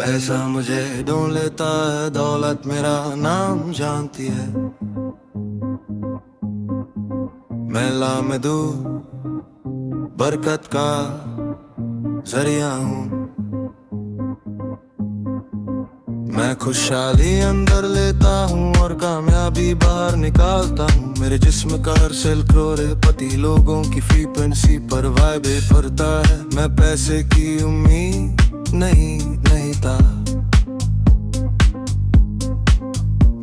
पैसा मुझे ढूंढ लेता है, दौलत मेरा नाम जानती है। मैं लामदू बरकत का जरिया हूँ। मैं खुशहाली अंदर लेता हूँ और कामयाबी बाहर निकालता हूँ। मेरे जिस्म का हर सेल करोड़पति लोगों की फ्रीक्वेंसी पर वाइब्रेट करता है। मैं पैसे की उम्मीद नहीं था,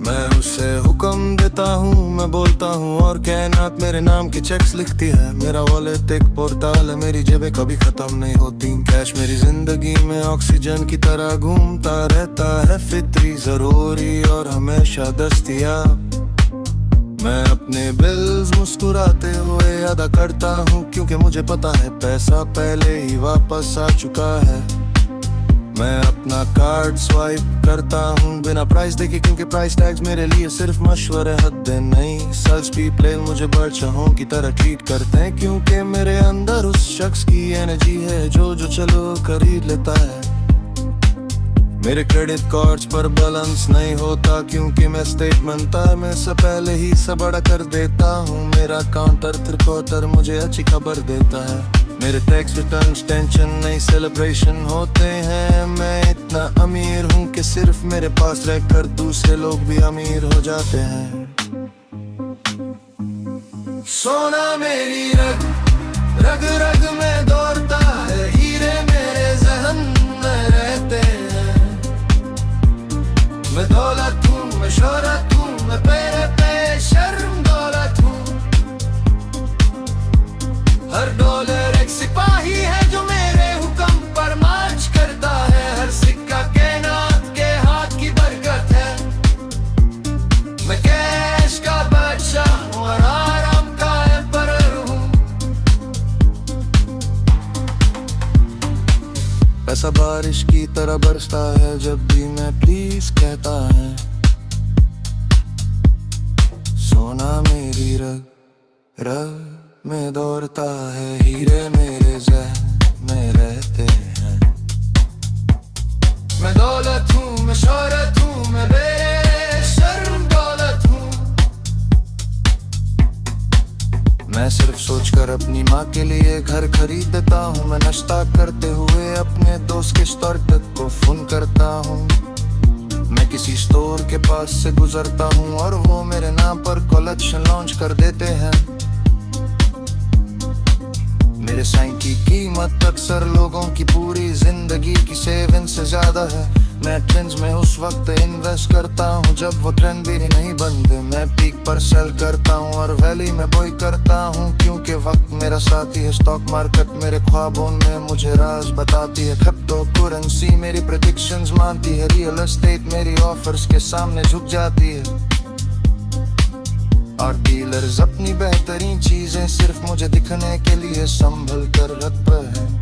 मैं उसे हुक्म देता हूँ। मैं बोलता हूँ और कायनात मेरे नाम के चेक्स लिखती है। मेरा वॉलेट एक पोर्टल है, मेरी जेबें कभी खत्म नहीं होती। कैश मेरी जिंदगी में ऑक्सीजन की तरह घूमता रहता है, फित्री, जरूरी और हमेशा दस्तयाब। मैं अपने बिल्स मुस्कुराते हुए अदा करता हूँ, क्योंकि मुझे पता है पैसा पहले ही वापस आ चुका है। मैं अपना कार्ड स्वाइप करता हूँ बिना प्राइस देखे, क्योंकि प्राइस टैग्स मेरे लिए सिर्फ मशवरे, हदें नहीं। सेल्स पीपल मुझे बादशाहों की तरह ट्रीट करते हैं, क्योंकि मेरे अंदर उस शख्स की एनर्जी है जो चलो खरीद लेता है। मेरे क्रेडिट कार्ड्स पर बैलेंस नहीं होता, क्योंकि मैं स्टेटमेंट में से पहले ही सब बड़ा कर देता हूँ। मेरा काउंटर त्रिकोटर मुझे अच्छी खबर देता है। मेरे टैक्स रिटर्न्स टेंशन नहीं, सेलिब्रेशन होते हैं। मैं इतना अमीर हूँ कि सिर्फ मेरे पास रहकर दूसरे लोग भी अमीर हो जाते हैं। सोना मेरी रग रग में दौड़ता है, हीरे मेरे जहन में रहते हैं। मैं दौलत हूँ, मैं शोहरत हूँ, मैं पे शर्म दौलत हूँ। हर डॉलर एक सिपाही है जो मेरे हुक्म पर मार्च करता है। हर सिक्का कायनात के हाथ की बरकत है। मैं कैश का बादशाह हूँ और आराम का एम्परर हूँ। पैसा बारिश की तरह बरसता है जब भी मैं प्लीज कहता है। सोना मेरी रग में दौड़ता है, हीरे मेरे जहन में रहते हैं। मैं दौलत हूँ, मैं शोहरत हूँ, मैं बेशर्म दौलत हूँ। मैं सिर्फ सोचकर अपनी माँ के लिए घर खरीद देता हूँ। मैं नाश्ता करते हुए अपने दोस्त के स्टोर तक को फोन करता हूँ। मैं किसी स्टोर के पास से गुजरता हूँ और वो मेरे नाम पर कलेक्शन लॉन्च कर देते हैं। मेरे साइन की कीमत अक्सर लोगों की पूरी जिंदगी की सेविंग से ज्यादा है। मैं ट्रेंड्स में उस वक्त इन्वेस्ट करता हूँ जब वो ट्रेंड भी नहीं बनते। मैं पीक पर सेल करता हूँ और वैली में बॉय करता हूँ, क्योंकि वक्त मेरा साथी है। स्टॉक मार्केट मेरे ख्वाबों में मुझे राज बताती है। क्रिप्टो करेंसी मेरी प्रेडिक्शंस मानती है। रियल एस्टेट मेरी ऑफर्स के सामने झुक जाती है। और डीलर्स अपनी बेहतरीन चीजें सिर्फ मुझे दिखने के लिए संभल कर रखते हैं।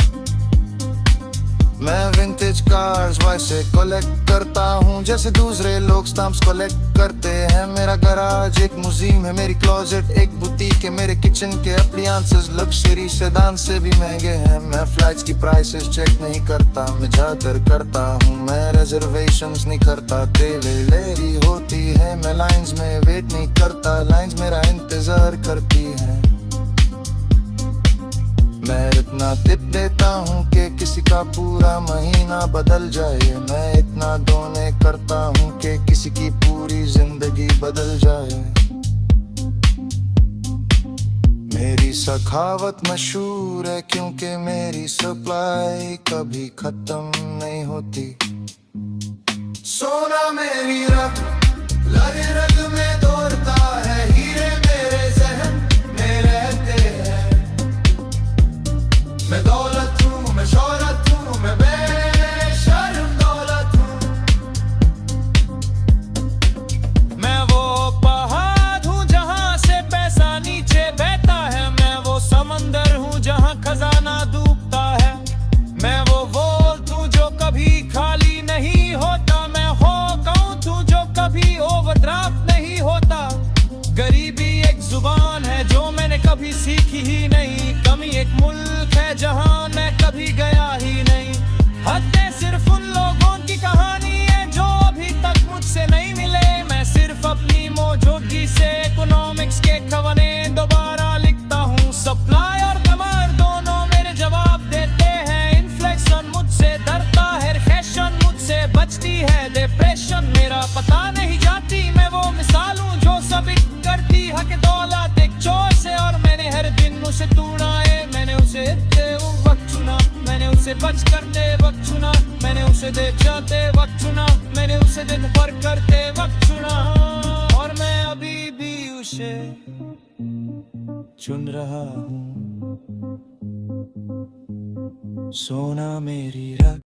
मैं विंटेज कार्स वैसे कलेक्ट करता हूँ जैसे दूसरे लोग स्टैम्प्स कलेक्ट करते हैं। मेरा गराज एक म्यूजियम है, मेरी क्लोजेट एक बुटीक है। मेरे किचन के अप्लायंसेस लग्जरी सेडान से भी महंगे हैं। मैं फ्लाइट्स की प्राइसेस चेक नहीं करता, मैं जाकर करता हूँ। मैं रिजर्वेशंस नहीं करता, देरी होती है। मैं लाइंस में वेट नहीं करता, लाइंस मेरा इंतजार करती है। मैं इतना टिप देता हूँ कि किसी का पूरा महीना बदल जाए। मैं इतना डोने करता हूँ कि किसी की पूरी जिंदगी बदल जाए। मेरी सखावत मशहूर है, क्योंकि मेरी सप्लाई कभी खत्म नहीं होती। सोना मेरी रग रग में दौड़ता है, हीरे मेरे जहन में रहते हैं। मैं दौलत हूँ, मैं शोहरत हूँ, मैं बेशर्म दौलत हूँ। मैं वो पहाड़ हूँ जहाँ से पैसा नीचे बहता है। मैं वो समंदर हूँ जहाँ खजाना डूबता है। मैं वो वोल्ट हूँ जो कभी खाली नहीं होता। मैं हो काउंट हूँ जो कभी ओवरड्राफ्ट नहीं होता। जबान है जो मैंने कभी सीखी ही नहीं। कमी एक मुल्क है जहां मैं कभी गया ही नहीं। हदें सिर्फ उन लोगों की कहानी है जो अभी तक मुझसे नहीं मिले। मैं सिर्फ अपनी मौजूदगी से इकोनॉमिक्स के खवने दोबारा लिखता हूँ। सप्लाई और डिमांड दोनों मेरे जवाब देते हैं। इन्फ्लेशन मुझसे डरता है, रिसेशन मुझसे बचती है, डिप्रेशन मेरा पता नहीं जाती। मैं वो मिसाल हूँ जो सब करती हक दौलत एक चोर से, और मैंने हर दिन उसे तोड़ा है। मैंने उसे वक्त चुना, मैंने उसे बच करते वक्त चुना, मैंने उसे दे जाते वक्त चुना, मैंने उसे दिन भर करते वक्त चुना, और मैं अभी भी उसे चुन रहा हूँ। सोना मेरी रग